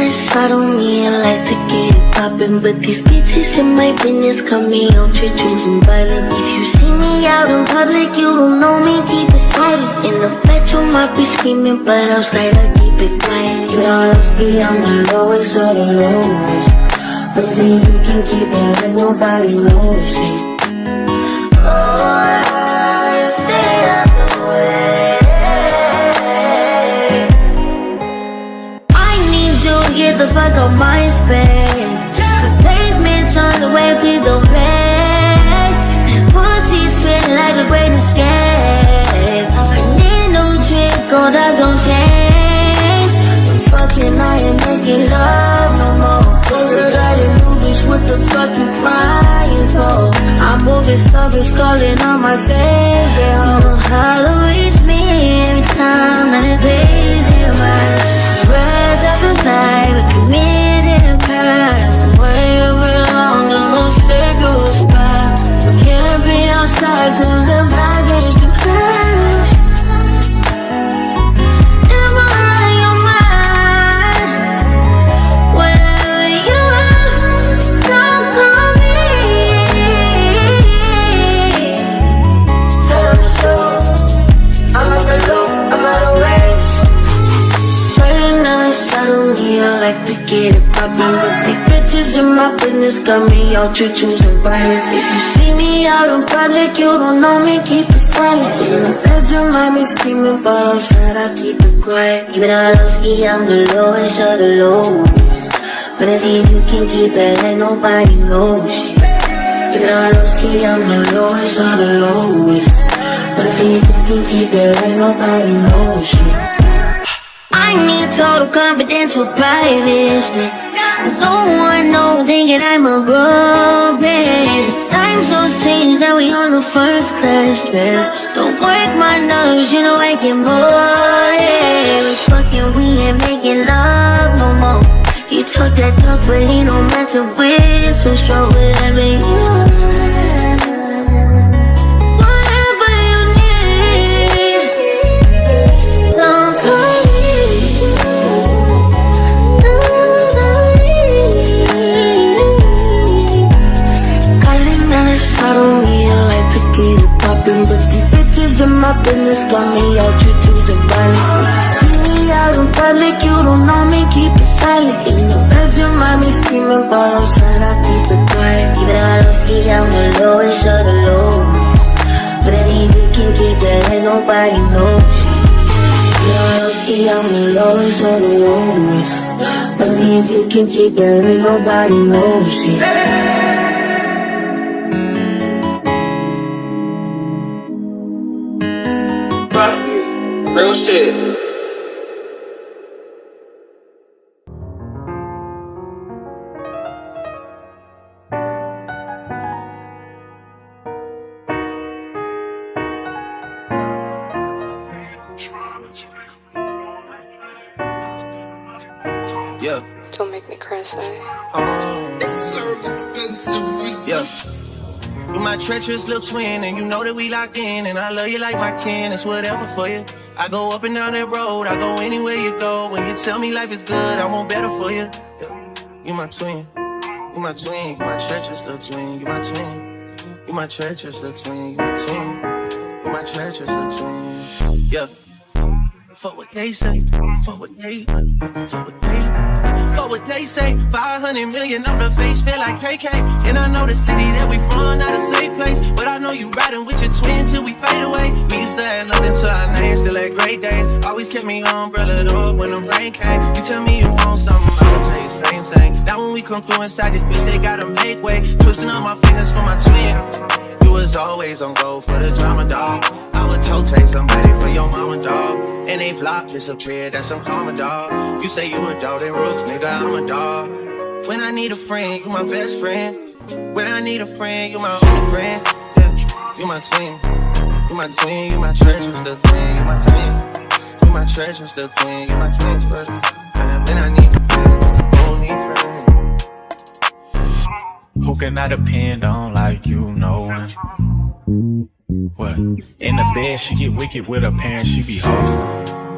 honest, I don't even like to get it poppin', but these bitches in my business cut me out to choosing violence. If you see me out in public, you don't know me, keep it silent. In the bedroom, I be screaming, but outside I keep it quiet. You know, honestly, I'm the lowest of the lowest, but if you can keep it like nobody knows it. Oh, stay out the way. I need you to get the fuck out my space. Replacements on the way, please don't play. Pussy's feeling like a great escape. I need a new drink, gold eyes on chains. I'm fucking, I ain't making love no more. Girl, I didn't do this, what the fuck you crying for? I'm moving service, calling on my favorite. You know how to reach me every time that it pays you right. Rise up and fight, we committed a crime. I'm way over long, a little circle spot. I can't be outside cause I'm back against the plan. Am I on your mind? Wherever you are, don't call me. Set up the show, I'm on the loop, I'm out of range. Certain nights I don't even like to get it poppin', but these bitches in my business got me out to choosing violence. If you see me out in public, you don't know me, keep it silent. In the bedroom, I be screaming, but outside I keep it quiet. Even though I'm the lowest of the lowest, but if you can keep it like nobody knows shit. Even though I'm the lowest of the lowest, but if you can keep it like nobody knows shit. I need total confidential privacy. No one knows, thinking I'm a groupie. Time so strange that we on the first class trip. Don't work my nerves, you know I get bored. Yeah, we fucking, we ain't making love no more. You talk that talk, but he don't match up with. So strong with every whatever you need, don't call me. I don't even like to get it poppin', but these bitches in my business got me out to choosing violence. See me out in public, you don't know me, keep it silent. In the bedroom, I be screaming, but outside I keep it quiet. Even though I'm the lowest of the lowest, but if you can keep that, ain't nobody knows. I'm the lowest of the lowest, but if you can keep that, ain't nobody knows it. Real shit. Yeah. Don't make me cry, say. It's so expensive. Yeah. You my treacherous little twin, and you know that we locked in, and I love you like my kin, it's whatever for you. I go up and down that road, I go anywhere you go. When you tell me life is good, I want better for you. Yeah. You my twin, you my twin, you my treacherous little twin, you my twin. You my treacherous little twin, you my twin. You my treacherous little twin. Yeah. Fuck what they say, fuck what they, fuck what they, fuck what they say. 500 million on the face, feel like KK. And I know the city that we from, not a safe place, but I know you riding with your twin till we fade away. We used to have nothing to our names, still had great days. Always kept me umbrellaed up when the rain came. You tell me you want something, I'll tell you same thing. Now when we come through inside this bitch, they gotta make way. Twisting up my fingers for my twin. You was always on go for the drama, dog. I would toe take somebody for your mama, dog. And they block disappeared, that's some karma, dog. You say you a dog, then roof, nigga, I'm a dog. When I need a friend, you my best friend. When I need a friend, you my only friend. Yeah, you my twin. You my twin, you my treasures, the twin. You my twin. You my treasures, the twin. You my twin, but when I need a friend, you only friend. Who can I depend on like you knowing? What? In the bed, she get wicked with her parents, she be wholesome.